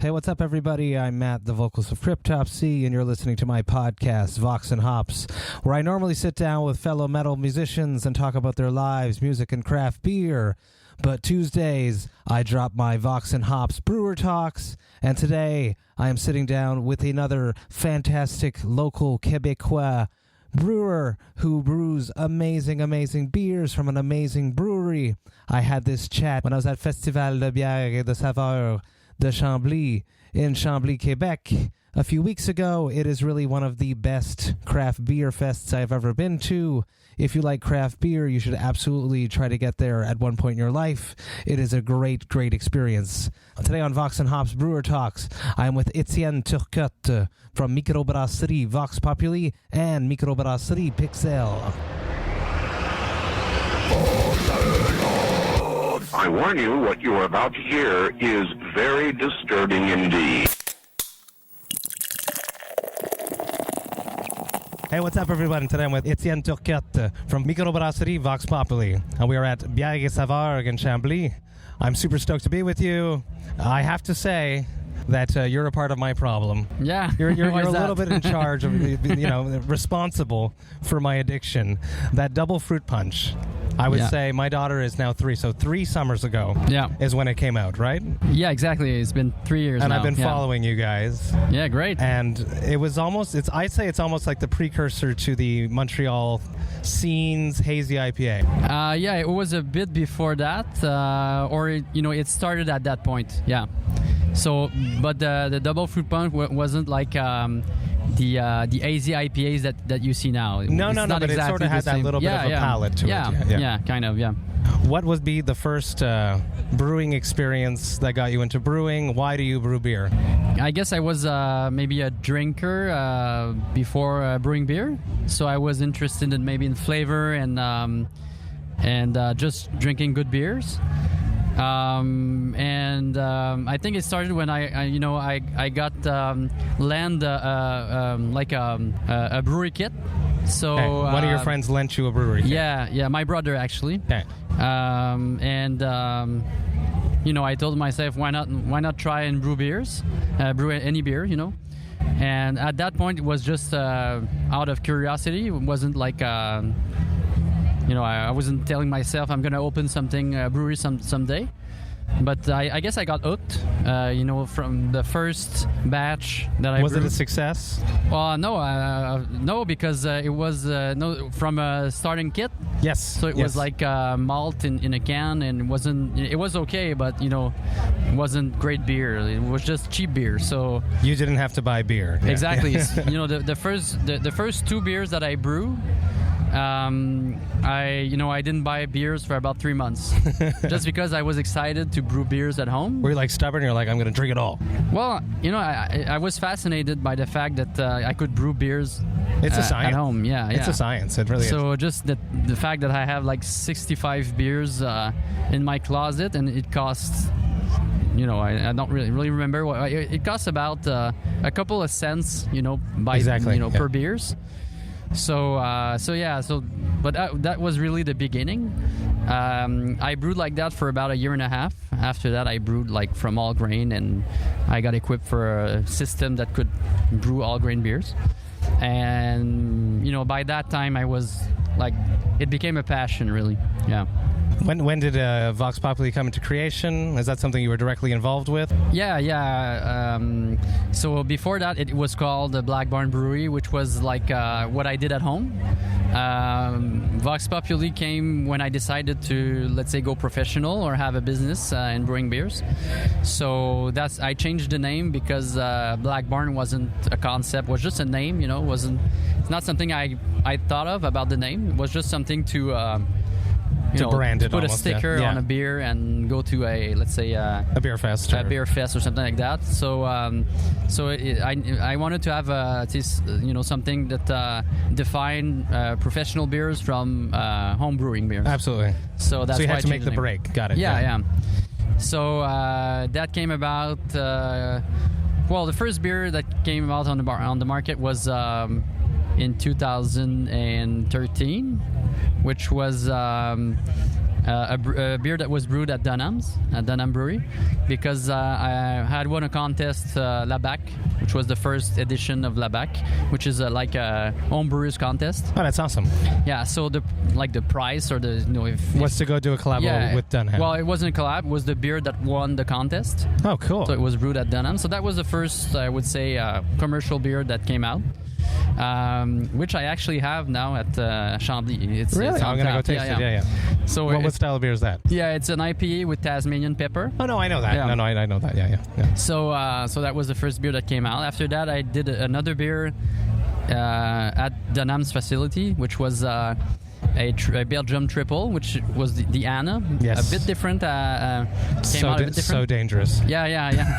Hey, what's up, everybody? I'm Matt, the vocals of Cryptopsy, and you're listening to my podcast, Vox and Hops, where I normally sit down with fellow metal musicians and talk about their lives, music, and craft beer. But Tuesdays, I drop my Vox and Hops Brewer Talks, and today I am sitting down with another fantastic local Quebecois brewer who brews amazing beers from an amazing brewery. I had this chat when I was at Festival Bières et de Saveurs de Chambly in Chambly, Quebec a few weeks ago. It is really one of the best craft beer fests I've ever been to. If you like craft beer, you should absolutely try to get there at one point in your life. It is a great experience. Today on Vox and Hops Brewer Talks, I am with Etienne Turcotte from Microbrasserie Vox Populi and Microbrasserie Pixel. I warn you, what you are about to hear is very disturbing indeed. Hey, what's up, everyone? Today I'm with Etienne Turcotte from Microbrasserie Vox Populi, and we are at Bières et Saveurs in Chambly. I'm super stoked to be with you. I have to say that you're a part of my problem. Yeah, you're a little bit in charge of, responsible for my addiction. That Double Fruit Punch. I would say my daughter is now 3, so 3 summers ago is when it came out, right? Yeah, exactly. It's been 3 years and now. I've been following you guys. Yeah, great. And it was almost, I'd say it's almost like the precursor to the Montreal Scenes Hazy IPA. Yeah, it was a bit before that, it started at that point, yeah. So, but the Double Fruit Punch wasn't like the AZ IPAs that you see now. No, but exactly it sort of had that little bit of a palate to it. Yeah, kind of, yeah. What would be the first brewing experience that got you into brewing? Why do you brew beer? I guess I was maybe a drinker before brewing beer, so I was interested in flavor and just drinking good beers. I think it started when I got lent a brewery kit. So one of your friends lent you a brewery kit. Yeah, my brother actually. Okay. I told myself, why not try and brew beers, brew any beer, And at that point, it was just out of curiosity. It wasn't like. I wasn't telling myself I'm going to open something, brewery someday. But I guess I got hooked, from the first batch that I brewed. Was it a success? Well, no, because it was from a starting kit. Yes. So it was like malt in a can, and it was okay, but it wasn't great beer. It was just cheap beer. So you didn't have to buy beer. Yeah. Exactly. the first 2 beers that I brew. I didn't buy beers for about 3 months just because I was excited to brew beers at home. Were you like stubborn? You're like, I'm going to drink it all. Well, I was fascinated by the fact that I could brew beers it's a science. At home. Yeah. It's a science. It really is. So just the fact that I have like 65 beers in my closet, and it costs, I don't really remember what it costs, about a couple of cents, per beers. But that was really the beginning. I brewed like that for about a year and a half. After that, I brewed like from all grain, and I got equipped for a system that could brew all grain beers. And by that time, I was like, it became a passion, really. Yeah. When did Vox Populi come into creation? Is that something you were directly involved with? Yeah. So before that, it was called the Black Barn Brewery, which was like what I did at home. Vox Populi came when I decided to, let's say, go professional or have a business in brewing beers. So I changed the name because Black Barn wasn't a concept, was just a name. It's not something I thought of about the name. It was just something to brand it, put almost, a sticker on a beer and go to a, let's say, a beer fest or something like that. So I wanted to have something that defined professional beers from home brewing beers. Absolutely. So that's you why had to make the break. Got it. Yeah. So that came about. The first beer that came out on the market was in 2013, which was a beer that was brewed at Dunham Brewery, because I had won a contest, Labac, which was the first edition of Labac, which is like a home brewers contest. Oh, that's awesome. Yeah, so the prize, or the was to go do a collab with Dunham. Well, it wasn't a collab; it was the beer that won the contest. Oh, cool. So it was brewed at Dunham. So that was the first, I would say, commercial beer that came out, which I actually have now at Chambly. It's I'm gonna go taste it. Yeah. So what style of beer is that? Yeah, it's an IPA with Tasmanian pepper. Oh no, I know that. Yeah. No, I know that. Yeah. So that was the first beer that came out. After that, I did another beer at Dunham's facility, which was a Belgium triple, which was the Anna. Yes. A bit different. Came out a bit different. So dangerous. Yeah.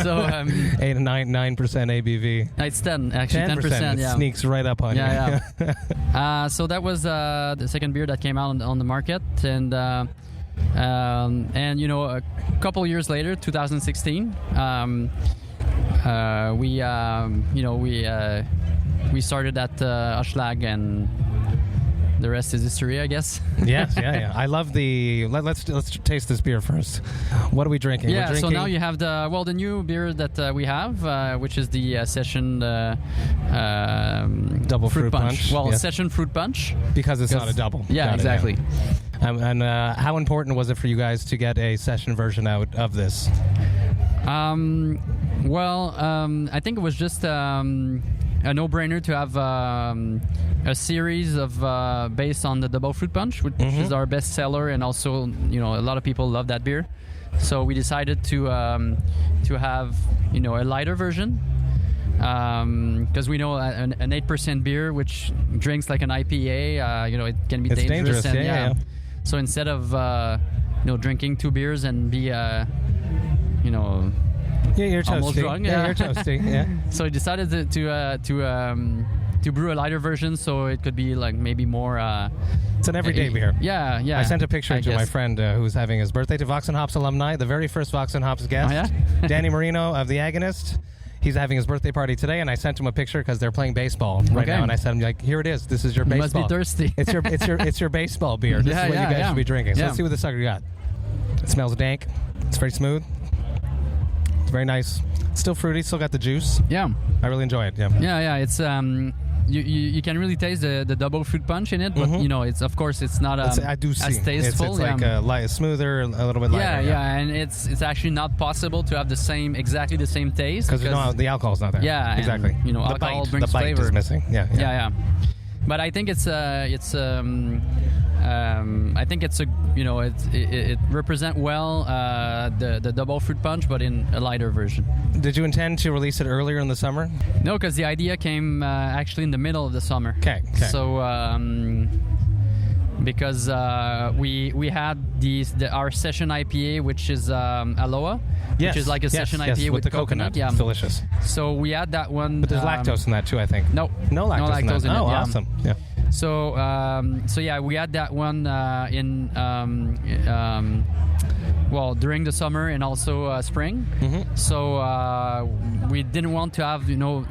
So 8 and 9% ABV. It's 10, actually 10%. It sneaks right up on you. Yeah. So that was the second beer that came out on the market, and a couple years later, 2016, we started at Ashlag, and the rest is history, I guess. Yes. I love the. Let's taste this beer first. What are we drinking? Yeah. We're drinking... So now you have the new beer that we have, which is the Session Double Fruit Punch. Well, yes. Session Fruit Punch, because it's not a double. Yeah, exactly. And how important was it for you guys to get a session version out of this? I think it was just a no-brainer to have a series of based on the Double Fruit Punch, which is our best seller, and also a lot of people love that beer. So we decided to have a lighter version, because we know an 8% beer which drinks like an IPA, it can be dangerous. And, yeah. So instead of drinking 2 beers and be yeah, you're toasty. Almost drunk. Yeah, you're toasty. Yeah. So I decided to brew a lighter version, so it could be like maybe more. It's an everyday beer. Yeah. I sent a picture to my friend who's having his birthday, to Vox&Hops alumni, the very first Vox&Hops guest, Danny Marino of The Agonist. He's having his birthday party today, and I sent him a picture because they're playing baseball right now. And I said, "Here it is. This is your baseball. You must be thirsty. It's your baseball beer. This is what you guys should be drinking." So let's see what the sucker got. It smells dank. It's very smooth. It's very nice. It's still fruity. Still got the juice. Yeah, I really enjoy it. Yeah. It's you can really taste the Double Fruit Punch in it, but it's, of course, it's not I do see. as tasteful. It's like smoother, a little bit lighter. Yeah, and it's actually not possible to have exactly the same taste because the alcohol's not there. Yeah, exactly. And, alcohol brings the bite flavor. is missing. Yeah. But I think it's a it represents well the Double Fruit Punch, but in a lighter version. Did you intend to release it earlier in the summer? No, because the idea came actually in the middle of the summer. Okay. So because we had our session IPA, which is Aloha, which is like a session IPA with the coconut. Yeah, it's delicious. So we had that one. But there's lactose in that too, I think. No lactose in that. Oh, awesome. Yeah. So we had that one during the summer and also spring. So we didn't want to have 2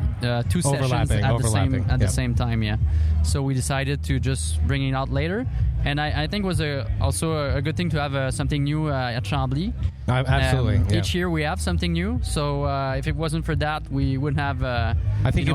sessions at the same time. Yeah. So we decided to just bring it out later, and I think it was also a good thing to have something new at Chambly. Absolutely. Each year we have something new. So if it wasn't for that, we wouldn't have. I think you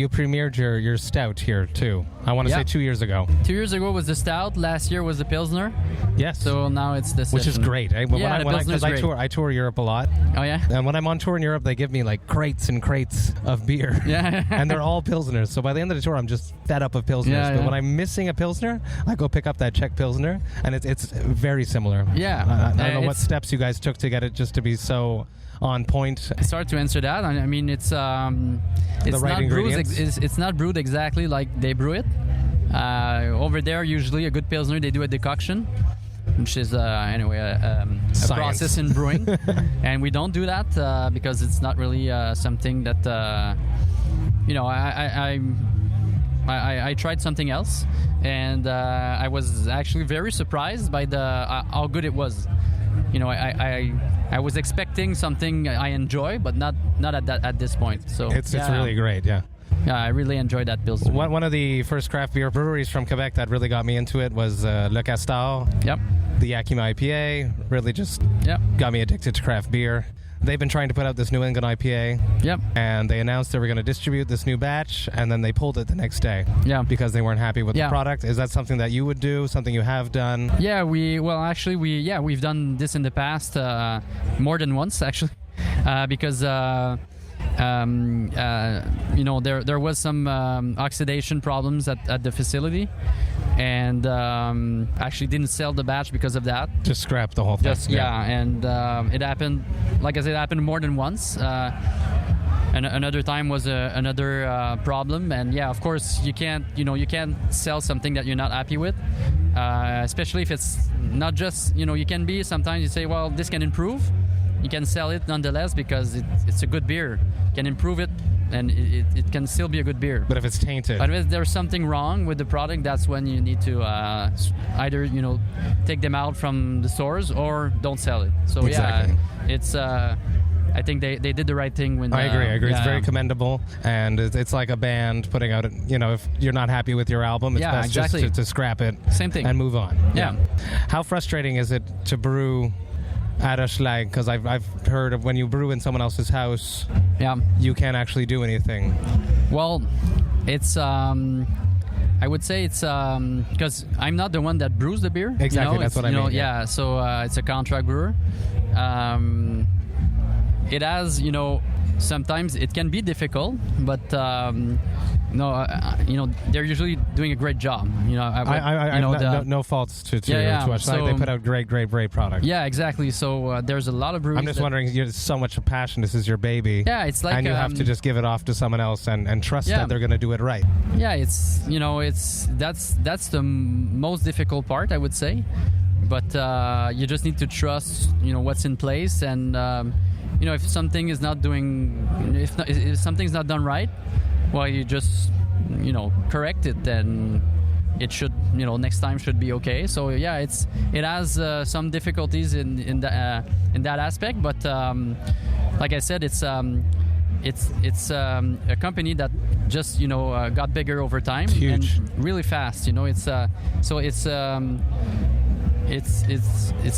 premiered your stout here too. I want to say 2 years ago. 2 years ago was the stout. Last year was the Pilsner. Yes. So now it's the session. Which is great. Because I tour Europe a lot. Oh yeah. And when I'm on tour in Europe, they give me like crates and crates of beer. Yeah. And they're all Pilsners. So by the end of the tour, I'm just fed up of Pilsners. But when I'm missing a Pilsner, I go pick up that Czech Pilsner, and it's very similar. Yeah. I don't know what steps you guys took to get it just to be so on point. I start to answer that. I mean, it's right not ingredients. it's not brewed exactly like they brew it. Over there, usually a good Pilsner, they do a decoction, which is a process in brewing. And we don't do that because it's not really something that I tried something else, and I was actually very surprised by how good it was. I was expecting something I enjoy, but not at this point. So it's really great. Yeah. I really enjoyed that Pilsner. One of the first craft beer breweries from Quebec that really got me into it was Le Castor. Yep. The Yakima IPA really just got me addicted to craft beer. They've been trying to put out this New England IPA. Yep. And they announced they were going to distribute this new batch, and then they pulled it the next day. Yeah. Because they weren't happy with the product. Is that something that you would do? Something you have done? Yeah, we've done this in the past more than once actually, because there was some oxidation problems at the facility, and actually didn't sell the batch because of that. Just scrap the whole thing. And it happened, like I said, it happened more than once. And another time was another problem, and of course you can't sell something that you're not happy with, especially if it's not just you can be, sometimes you say, well, this can improve. You can sell it nonetheless because it's a good beer. You can improve it, and it can still be a good beer. But if it's tainted, but if there's something wrong with the product, that's when you need to either take them out from the stores or don't sell it. So exactly. It's I think they did the right thing when. I agree. It's very commendable, and it's like a band putting out. If you're not happy with your album, it's best just to scrap it. Same thing. And move on. Yeah. How frustrating is it to brew at a schlag? Because I've heard of when you brew in someone else's house, you can't actually do anything. Well, it's I would say it's because I'm not the one that brews the beer. Exactly, that's what I mean. Yeah, so it's a contract brewer. It has, sometimes it can be difficult, but they're usually doing a great job. No faults to us. So, they put out great products. Yeah, exactly. So there's a lot of breweries. I'm just wondering, you have so much passion. This is your baby. Yeah, it's like, and you have to just give it off to someone else and trust that they're going to do it right. Yeah, it's that's the most difficult part, I would say. But you just need to trust what's in place, and if something is not if something's not done right, well, you just correct it, then it should next time should be okay. So it has some difficulties in that aspect, but like I said, it's a company that just got bigger over time. It's huge. And really fast. It's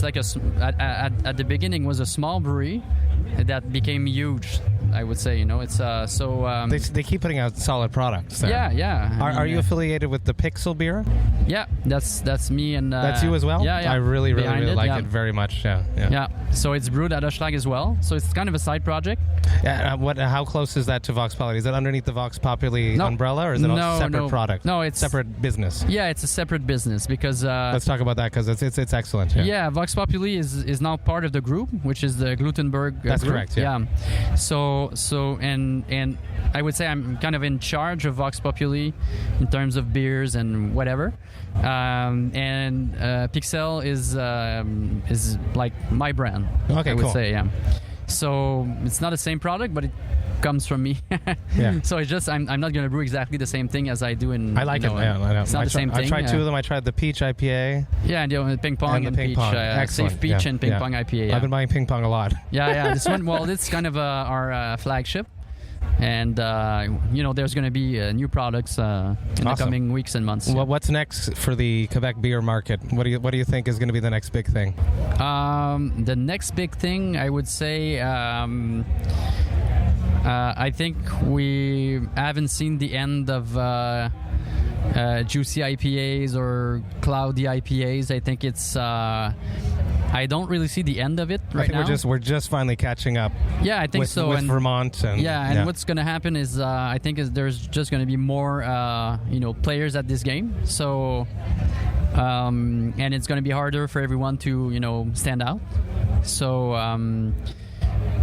like at the beginning was a small brewery that became huge, I would say. It's they keep putting out solid products there. Yeah. Are you affiliated with the Pixel beer? Yeah, that's me, and that's you as well. Yeah. I really like it very much. Yeah. So it's brewed at Hochelag as well. So it's kind of a side project. Yeah. How close is that to Vox Populi? Is it underneath the Vox Populi umbrella, or is it a separate product? No, it's separate business. Yeah, it's a separate business because. Let's talk about that because it's excellent. Yeah, Vox Populi is now part of the group, which is the Glutenberg. That's group. correct. Yeah. So and I would say I'm kind of in charge of Vox Populi in terms of beers and whatever. And Pixel is like my brand. Okay, I would cool. say, yeah. So it's not the same product, but it comes from me. Yeah. So it's just I'm not going to brew exactly the same thing as I do in. I like it. I know. It's not the same thing. I tried two of them. I tried the peach IPA. Yeah, and the ping pong and ping peach. pong. Safe peach and ping pong IPA. Yeah. I've been buying ping pong a lot. Yeah. This one, well, it's kind of our flagship. And there's going to be new products in the coming weeks and months. Well, what's next for the Quebec beer market? What do you think is going to be the next big thing? The next big thing, I would say, I think we haven't seen the end of juicy IPAs or cloudy IPAs. I think it's. I don't really see the end of it right now. We're just finally catching up. Yeah, I think so. With Vermont and what's going to happen is I think there's just going to be more players at this game. So and it's going to be harder for everyone to stand out. So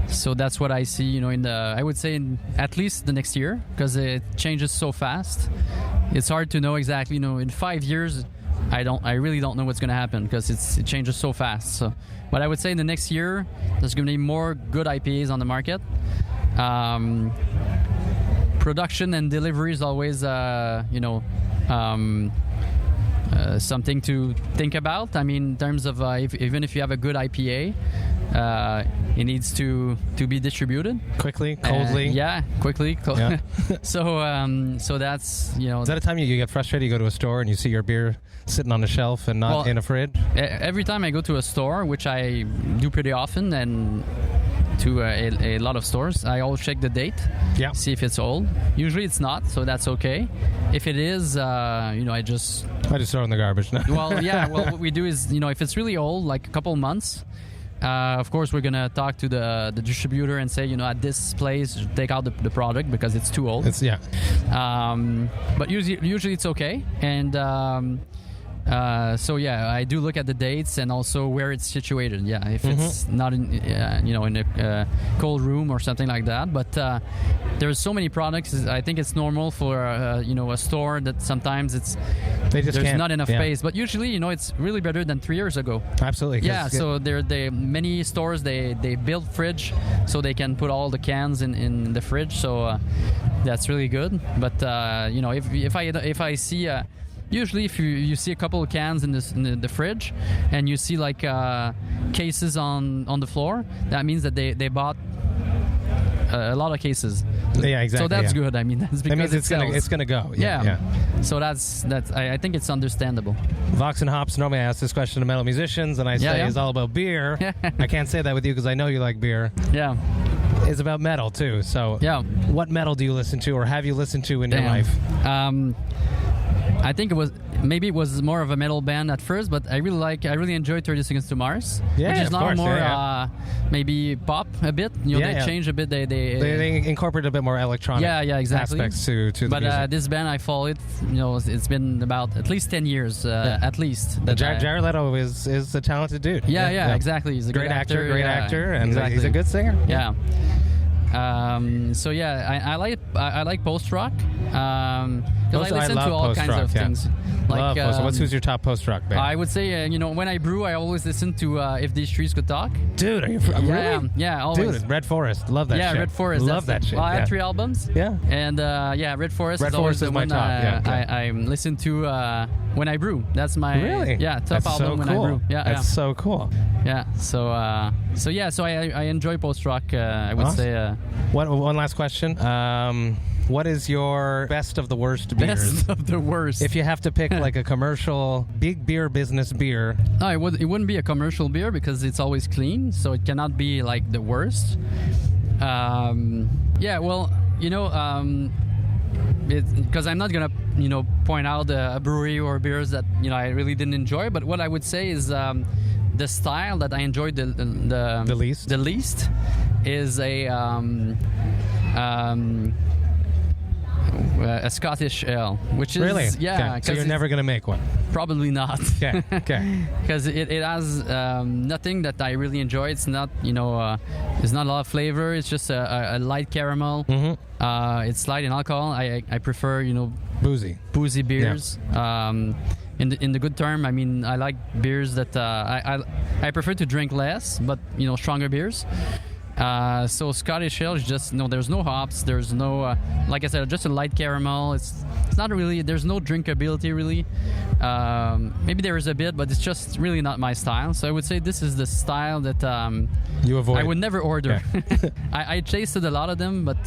so that's what I see I would say in at least the next year, because it changes so fast. It's hard to know exactly in 5 years. I really don't know what's going to happen because it changes so fast. So, but I would say in the next year there's going to be more good IPAs on the market. Production and delivery is always something to think about. I mean, in terms of even if you have a good IPA, it needs to be distributed quickly, coldly. Quickly. Yeah. So that's Is that a time you get frustrated? You go to a store and you see your beer sitting on a shelf and not in a fridge? Every time I go to a store, which I do pretty often, and to a lot of stores, I always check the date, see if it's old. Usually it's not, so that's okay. If it is, I just throw it in the garbage now. What we do is, if it's really old, like a couple months, of course we're gonna talk to the distributor and say, at this place, take out the product because it's too old. But usually it's okay, and I do look at the dates and also where it's situated. If it's not in a cold room or something like that. But there's so many products. I think it's normal for a store that sometimes there's not enough space. But usually, it's really better than 3 years ago. Absolutely. Yeah. So many stores they build fridge so they can put all the cans in the fridge. So that's really good. But if I see usually, if you see a couple of cans in the fridge, and you see like cases on the floor, that means that they bought a lot of cases. Yeah, exactly. So that's good. I mean, that's because that means it's gonna go. Yeah. So that's I think it's understandable. Vox and Hops. Normally, I ask this question to metal musicians, and I say it's all about beer. I can't say that with you because I know you like beer. Yeah. It's about metal too. So what metal do you listen to, or have you listened to in your life? I think it was more of a metal band at first, but I really enjoy 30 Seconds to Mars, which is now more maybe pop a bit. They change a bit. They incorporate a bit more electronic exactly. aspects to the music. But this band, I follow it. It's been about at least 10 years, at least. Jared Leto is a talented dude. Yeah, exactly. He's a great actor, and exactly. he's a good singer. Yeah. I like post rock because I listen to all kinds of things. Like who's your top post rock band? I would say when I brew, I always listen to If These Trees Could Talk. Dude, are you really? Yeah, always. Dude, Red Forest, love that shit. Yeah, Red Forest, love that shit. Well, I have 3 albums. Yeah, and Red Forest. Red Forest is my top. I listen to when I brew. That's my top album when I brew. That's so cool. Yeah, so I enjoy post rock. I would say. One last question. What is your best of the worst beers? Best of the worst. If you have to pick like a commercial, big beer business beer. No, it wouldn't be a commercial beer because it's always clean, so it cannot be like the worst. Because I'm not gonna point out a brewery or beers that I really didn't enjoy, but what I would say is the style that I enjoyed the least is a Scottish ale, which is really So you're never gonna make one? Probably not. Okay. Because it has nothing that I really enjoy. It's not there's not a lot of flavor. It's just a light caramel. It's light in alcohol. I prefer boozy beers. In the good term, I mean, I like beers that I prefer to drink less, but stronger beers. So Scottish ale is just there's no hops, there's no like I said, just a light caramel. It's not really, there's no drinkability really. Maybe there is a bit, but it's just really not my style. So I would say this is the style that you avoid. I would never order. I tasted a lot of them, but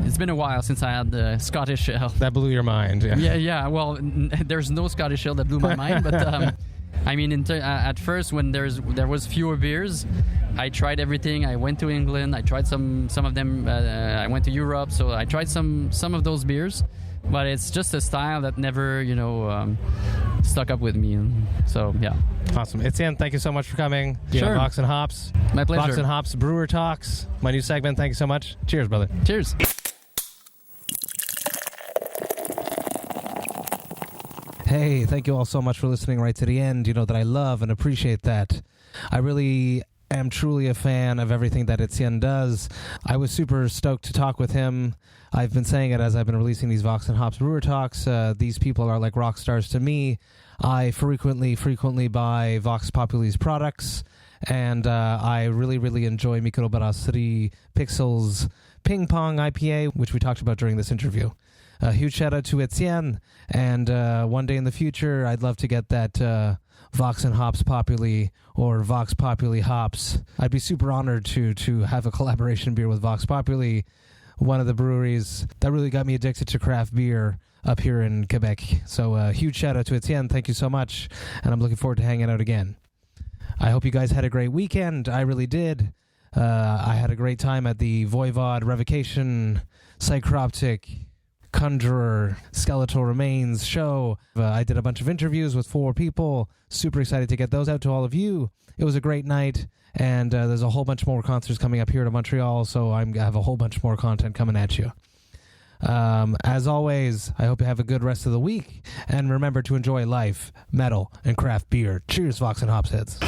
it's been a while since I had the Scottish ale. That blew your mind. Yeah. Well, there's no Scottish ale that blew my mind, but I mean, at first when there was fewer beers, I tried everything. I went to England. I tried some of them. I went to Europe, so I tried some of those beers. But it's just a style that never, stuck up with me. So yeah. Awesome, Etienne. Thank you so much for coming. Sure. Vox and Hops. My pleasure. Vox and Hops Brewer Talks. My new segment. Thank you so much. Cheers, brother. Cheers. Hey, thank you all so much for listening right to the end. You know that I love and appreciate that. I really am truly a fan of everything that Etienne does. I was super stoked to talk with him. I've been saying it as I've been releasing these Vox and Hops Brewer Talks. These people are like rock stars to me. I frequently buy Vox Populi's products, and I really enjoy Microbrasserie Pixel's Ping Pong IPA, which we talked about during this interview. A huge shout out to Etienne, and one day in the future, I'd love to get that Vox&Hops Populi or Vox Populi Hops. I'd be super honored to have a collaboration beer with Vox Populi, one of the breweries that really got me addicted to craft beer up here in Quebec. So huge shout out to Etienne. Thank you so much. And I'm looking forward to hanging out again. I hope you guys had a great weekend. I really did. I had a great time at the Voivod Revocation, Psychroptic, Conjurer, Skeletal Remains show. I did a bunch of interviews with 4 people. Super excited to get those out to all of you. It was a great night, and there's a whole bunch more concerts coming up here to Montreal, so I have a whole bunch more content coming at you. As always, I hope you have a good rest of the week, and remember to enjoy life, metal, and craft beer. Cheers, Vox and Hops heads.